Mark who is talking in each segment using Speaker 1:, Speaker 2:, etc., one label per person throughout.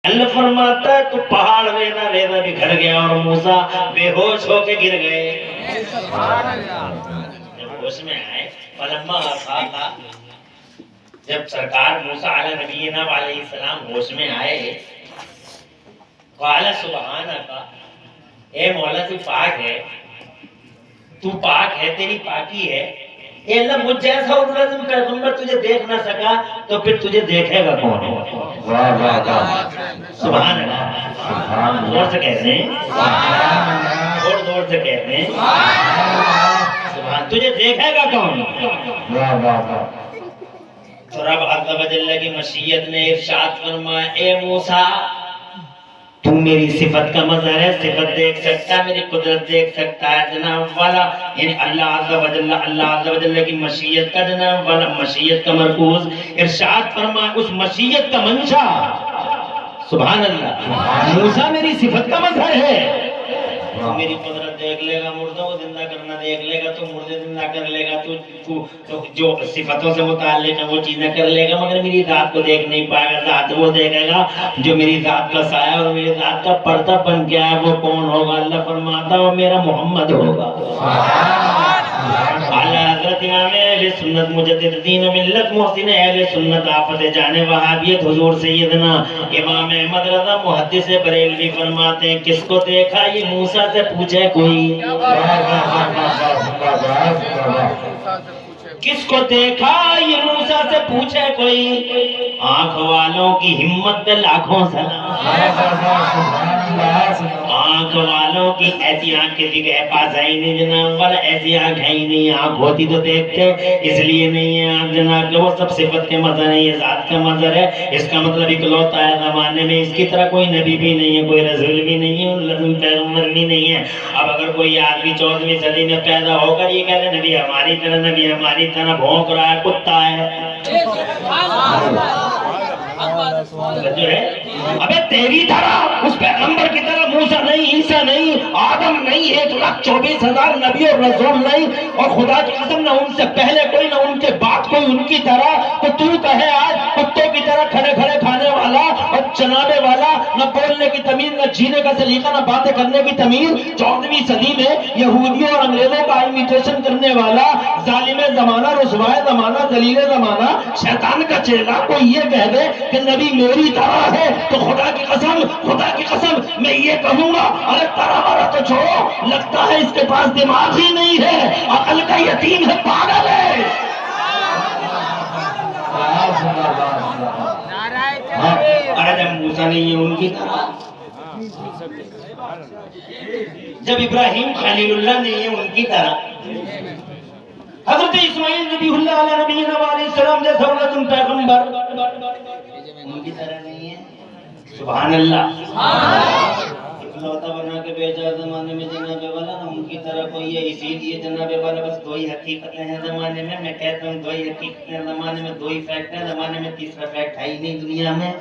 Speaker 1: اللہ فرماتا ہے تو پہاڑ ریزہ ریزہ بکھر گیا اور موسیٰ بے ہوش ہو کے گر گئے. جب ہوش میں آئے فلما آفاقا، جب سرکار موسیٰ علیہ نبینا علیہ السلام ہوش میں آئے، قال سبحانک، اے مولا تو پاک ہے، تو پاک ہے، تیری پاکی ہے. اے اللہ مجھ جیسا عظیم پیغمبر تجھے دیکھ نہ سکا تو پھر تجھے دیکھے گا کون؟
Speaker 2: واہ واہ واہ،
Speaker 1: سبحان اللہ. زور سے کہتے ہیں، اور زور سے کہتے ہیں سبحان. تجھے دیکھے گا کون؟
Speaker 2: واہ واہ واہ.
Speaker 1: تو رب عز و جل کی مشیت نے ارشاد فرمایا اے موسیٰ تو میری صفت کا مظہر ہے، صفت دیکھ سکتا ہے، میری قدرت دیکھ سکتا ہے جناب والا. یعنی اللہ عز و جل کی مشیت کا جناب والا، مشیت کا مرکوز ارشاد فرمایا اس مشیت کا منشا. سبحان اللہ. موسیٰ میری صفت کا مظہر ہے، تو میری قدرت دیکھ لے گا، مردوں کو زندہ کرنا دیکھ لے گا، تو مردے زندہ کر لے گا، تو جو صفتوں سے متعلق ہے وہ چیزیں کر لے گا، مگر میری ذات کو دیکھ نہیں پائے گا. ذات وہ دیکھے گا جو میری ذات کا سایہ اور میری ذات کا پردہ بن گیا ہے. وہ کون ہوگا؟ اللہ فرماتا ہے وہ میرا محمد ہوگا. اعلیٰ حضرت امام اہل سنت مجدد دین و ملت محسن اہل سنت آفت جانے وہابیت حضور سیدنا امام احمد رضا محدث بریلوی فرماتے ہیں کس کو دیکھا یہ موسیٰ سے پوچھے کوئی، کس کو دیکھا یہ موسیٰ سے پوچھے کوئی، آنکھ والوں کی ہمت پہ لاکھوں سلام. آنکھ والوں کی ایسی آنکھ کسی کے پاس ہے ہی نہیں جناب والا، ایسی آنکھ ہے ہی نہیں. آنکھ ہوتی تو دیکھتے، اس لیے نہیں ہے آنکھ جناب کہ وہ سب صفت کے مظہر ہے، یہ ذات کا مظہر ہے. اس کا مطلب اکلوتا ہے زمانے میں، اس کی طرح کوئی نبی بھی نہیں ہے، کوئی رسول بھی نہیں ہے، پیغمبر بھی نہیں ہے. اب اگر کوئی آدمی 14ویں صدی میں پیدا ہو کر یہ کہہ رہے نبی ہماری طرح، نبی ہماری طرح بھونک رہا ہے، کتا ہے جو ہے، ابے تیری طرح اس پیغمبر کی طرح موسیٰ نہیں، عیسیٰ نہیں، آدم نہیں، 1,24,000 نبی اور رسول نہیں، اور خدا کی قسم نہ ان سے پہلے کوئی نہ ان کے بعد کوئی ان کی طرح. تو کہے آج کتوں کی طرح کھڑے کھڑے کھانے والا اور جنابے والا، نہ بولنے کی تمیز، نہ جینے کا سلیقہ، نہ باتیں کرنے کی تمیز. 14ویں صدی میں یہودیوں اور انگریزوں کا امیٹیشن کرنے والا، ظالم زمانہ، رسوائے زمانہ، ذلیل زمانہ، شیطان کا چیلا کوئی یہ کہہ دے کہ نبی میری طرح ہے تو خدا کی قسم میں یہ کہوں گا ارے طرح والا تو چھوڑو، لگتا ہے اس کے پاس دماغ ہی نہیں ہے، عقل کا یتیم ہے، پاگل ہے. ارے جب موسیٰ نہیں ہے ان کی طرح، جب ابراہیم خلیل اللہ نہیں ہے ان کی طرح، حضرت اسماعیل نبی اللہ علیہ نبینا علیہ السلام جیسا عظیم پیغمبر ان کی طرح نہیں ہے. سبحان اللہ. اکلوتا بنا کے بیچا زمانے میں جناب والا، نہ ان کی طرح کوئی ہے. اسی لیے جناب والا بس دو ہی حقیقتیں ہیں زمانے میں کہتا ہوں دو ہی حقیقتیں زمانے میں، دو ہی فیکٹ ہیں زمانے میں، تیسرا فیکٹ ہے ہی نہیں دنیا میں.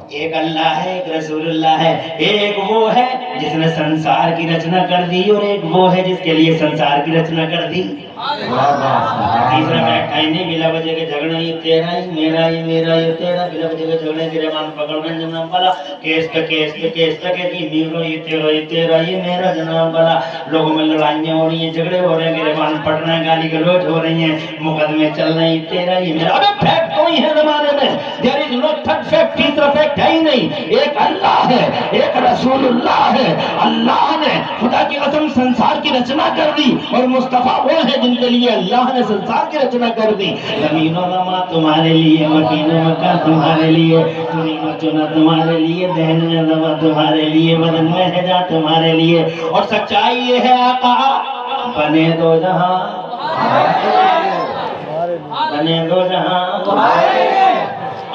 Speaker 1: ایک اللہ ہے، ایک رسول اللہ ہے. ایک وہ ہے جس نے سنسار کی رچنا کر دی، اور ایک وہ ہے جس کے لیے سنسار کی رچنا کر دی. تیسرا فیکٹ ہے نہیں. بلا وجہ کے جھگڑا یہ تیرا ہی میرا، یہ میرا یہ تیرا، بلا وجہ کے جھگڑے گریبان پکڑ رہے جناب والا. کیس کا کیس کا کیس کا کہ یہ میرا یہ تیرا، یہ تیرا یہ میرا جناب والا. لوگوں میں لڑائیاں ہو رہی ہیں، جھگڑے ہو رہے ہیں، گریبان پٹ رہے ہیں، گالی گلوچ ہو رہی ہیں، مقدمے چل رہے ہیں، یہ تیرا یہ میرا. ابے فیکٹ کوئی ہے زمانے میں؟ دیر از نو تھرڈ فیکٹ، تیسرا فیکٹ ہے ہی نہیں. ایک اللہ ہے، ایک رسول اللہ ہے. اللہ نے خدا کی قسم سنسار کی رچنا کر دی، اور مصطفیٰ وہ ہے جن کے لیے اللہ نے سنسار کی رچنا کر دی. زمین و زمان تمہارے لیے، مکین و مکہ تمہارے لیے، چنین و چنا تمہارے لیے، دہن میں زبا تمہارے لیے، بدن میں ہجا تمہارے لیے. اور سچائی یہ ہے آقا بنے دو جہاں، بنے دو جہاں.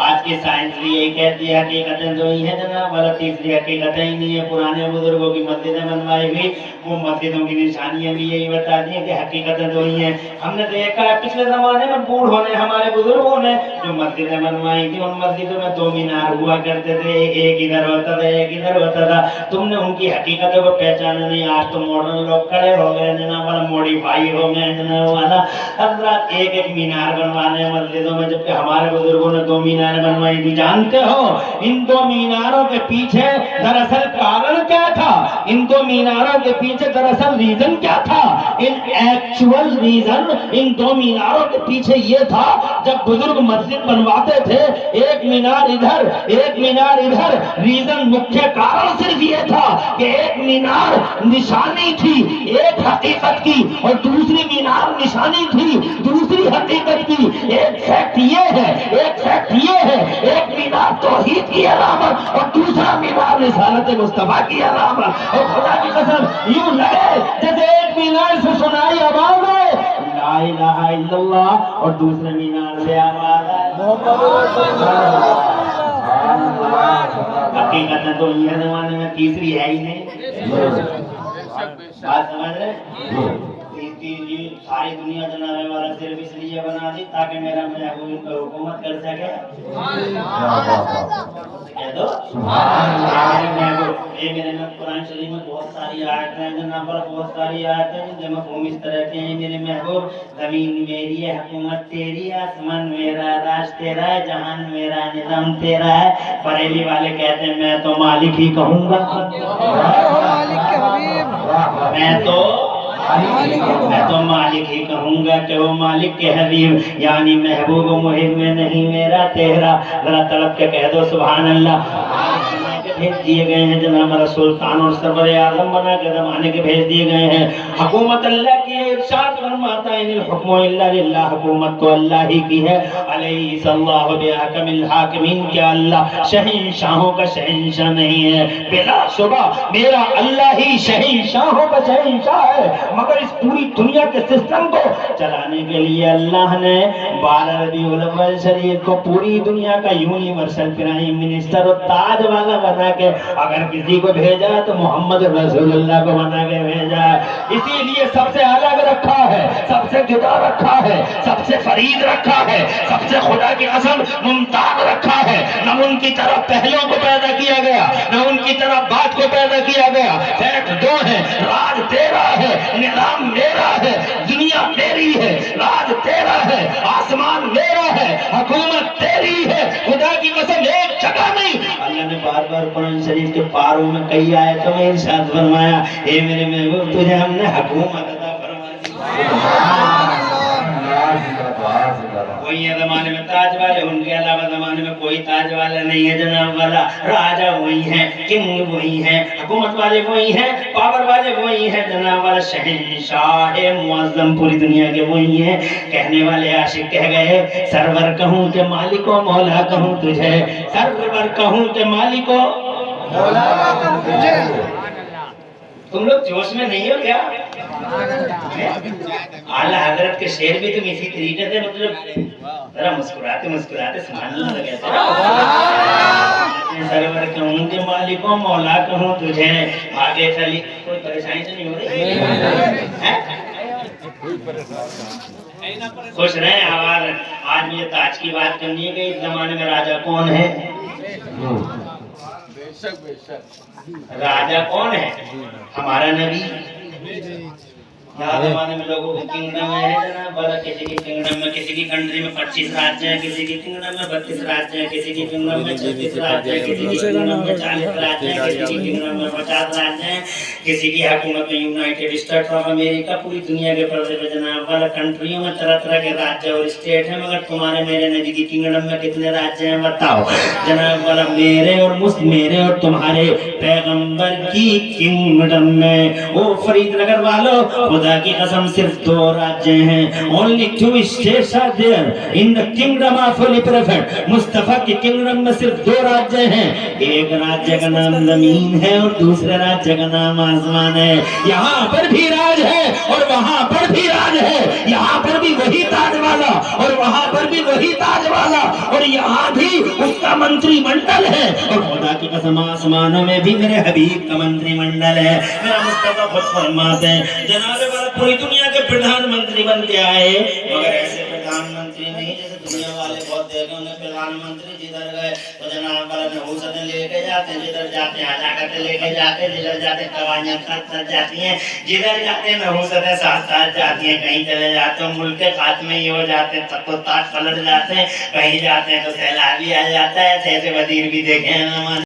Speaker 1: آج کی سائنس بھی یہی کہتی ہے حقیقتیں دو ہی ہیں جناب والا، تیسری حقیقتیں ہی نہیں ہے. پرانے بزرگوں کی مسجدیں بنوائی ہوئی، वो मस्जिदों की निशानियां भी यही बता दी कि हकीकतें तो ही हैं। हमने देखा है पिछले जमाने में बूढ़ों ने, हमारे बुजुर्गों ने जो मस्जिदें बनवाई थी, उन मस्जिदों में 2 मीनार हुआ करते थे, एक इधर होता था एक इधर होता था। तुमने उनकी हकीकतों को पहचाना नहीं। आज तो मॉडर्न लोग खड़े हो गए जनाब वाला, मॉडिफाई हो गए जनाब वाला, हजरत एक एक मीनार बनवाने हैं मस्जिदों में, जबकि हमारे बुजुर्गों ने 2 मीनार बनवाई थी। जानते हो इन 2 मीनारों के पीछे दरअसल कारण क्या था? इन 2 मीनारों के पीछे दरअसल रीजन क्या था? इन एक्चुअल रीजन इन 2 मीनारों के पीछे ये था, जब बुजुर्ग मस्जिद बनवाते थे, एक मीनार इधर एक मीनार इधर, रीजन मुख्य कारण सिर्फ ये था कि एक मीनार निशानी थी एक हकीकत की और दूसरी मीनार निशानी थी दूसरी हकीकत की। एक फैक्ट ये है, एक फैक्ट ये है, एक मीनार तौहीद की अलामत और दूसरा मीनार रिसालत मुस्तफा की अलामत। और खुदा की कसम यूं लगे जैसे एक मीनार से सुनाई आवाज है ला इलाहा इल्लल्लाह और दूसरे मीनार से आवाज है हकीकत तो ये जमाने में तीसरी है ही नहीं। बात समझ रहे? सारी दुनिया जनाब वाला सिर्फ इसलिए बना दी ताकि मेरा महबूब इन पर हुकूमत कर सके। कह दो ये मेरे में कुरान शरीफ में बहुत सारी आयतें हैं जनाब, बहुत सारी आयतें हैं जिनमें मफहूम इस तरह के हैं, मेरे महबूब जमीन मेरी है, हुकूमत तेरी है, आसमान मेरा, राज तेरा है, जहान मेरा, निजाम तेरा है। बरेली वाले कहते हैं मैं तो मालिक ही कहूँगा, मैं तो मालिक ही कहूँगा कि वो मालिक के हबीब, यानी महबूब मुहिब में नहीं मेरा तेरा। जरा तड़प के कह दो सुभान अल्लाह। भेज दिए गए हैं जनाब हमारा सुल्तान और सरवर आजम बना के जमाने के भेज दिए गए हैं। हुकूमत अल्लाह की है, इरशाद फरमाता है इनिल हुक्मु इल्ला लिल्लाह, हुकूमत तो अल्लाह ही की है। अलैहि सल्लाहु बिअहकमिल हाकिमीन, क्या अल्लाह शहंशाहों का शहंशाह नहीं है? बिला शुबा मेरा अल्लाह ही शहंशाहों का शहंशाह है, मगर इस पूरी दुनिया के सिस्टम को चलाने के लिए अल्लाह ने 12 रबीउल अव्वल शरीफ को पूरी दुनिया का यूनिवर्सल प्राइम मिनिस्टर और ताज वाला बना के अगर किसी को भेजा तो मोहम्मद रसूलुल्लाह को बना के भेजा। इसीलिए सबसे अलग रखा है, सबसे जुदा रखा है, सबसे फरीद रखा है, सबसे खुदा की कसम मुमताज रखा है। न उनकी तरफ पहलों को पैदा किया गया, न उनकी तरफ बात को पैदा किया गया। फैक्ट 2 है, राज तेरा है, निजाम मेरा है, दुनिया मेरी है, राज तेरा है, आसमान मेरा है, हुकूमत तेरी है। खुदा की कसम एक जगह नहीं, अल्लाह ने बार बार कुरान शरीफ के पारों में कई आयतों में इरशाद फरमाया, हे मेरे महबूब तुझे हमने हुकूमत अता फरमा दी। कोई है जमाने में ताज वाले, उनके अलावा जमाने में कोई ताज वाला नहीं है जनाब वाला। राजा वही है, किंग वही है, हुकूमत वाले वही हैं, पावर वाले वही हैं जनाब वाला। शहंशाह मुअज़्ज़म पूरी दुनिया के वही हैं। कहने वाले आशिक कह गए सरवर कहूँ के मालिको मौला कहूँ तुझे, सरवर कहूँ के मालिको मौला कहूँ तुझे। तुम लोग जोश में नहीं हो क्या? आला हजरत के शेर भी तुम इसी तरीके से मतलब जरा मुस्कुराते मुस्कुराते सुभान अल्लाह कहते हैं। सरवर कहूँ के मालिको मौला कहूँ तुझे, आगे चली कोई परेशानी तो नहीं हो रही? खुश रहे आवाज। आज मुझे ताज की बात करनी है कि इस जमाने में राजा कौन है? राजा कौन है? हमारा नबी। यहाँ जमाने में लोगों के किंगडम है ना, बड़ा किसी की किंगडम में, किसी की कंट्री में 25 राज्य हैं, किसी की किंगडम में 32 राज्य हैं, किसी की किंगडम में 36 राज्य हैं, किसी की किंगडम में 40 राज्य हैं, किसी की किंगडम में 50 राज्य हैं, किसी की हुकूमत में यूनाइटेड स्टेट्स ऑफ अमेरिका। पूरी दुनिया के पर्दे पे जनाब वाला कंट्रियों में तरह तरह के राज्य और स्टेट हैं, मगर तुम्हारे मेरे नबी की किंगडम में कितने राज्य हैं बताओ जनाब वाला? मेरे और तुम्हारे पैगंबर की किंगडम में ओ फरीदनगर वालों खुदा की कसम सिर्फ 2 राज्य हैं। Only 2 states are there in the kingdom of holy prophet Mustafa की किंगडम में सिर्फ 2 राज्य हैं। एक राज्य का नाम जमीन है और दूसरे राज्य का नाम आसमान है। यहाँ पर भी राज है और वहाँ पर भी राज है। यहाँ पर भी वही ताज वाला और वहाँ पर भी वही ताज वाला और यहाँ भी उसका मंत्रिमंडल है। और खुदा की कसम आसमानों में भी मेरे हबीब का मंत्रिमंडल है। मेरा मुस्तफा खुद फरमाते हैं जनाब वाला पूरी दुनिया के प्रधानमंत्री बन के आए, मगर ऐसे प्रधानमंत्री नहीं जैसे दुनिया वाले बहुत देखे उन्हें प्रधानमंत्री जिधर गए तो जनाब वाला नहूसतें लेके जाते हैं, जिधर जाते हैं हलाकतें लेके जाते हैं, जिधर जाते हैं कवानियां साथ जाती हैं, जिधर जाते हैं नहूसतें साथ जाती हैं। कहीं चले जाते हैं मुल्क के खात्मे ही हो जाते हैं, तख्तो ताज पलट जाते हैं, कहीं जाते हैं तो सैलाब भी आ जाता है। ऐसे ऐसे वजीर भी देखे हैं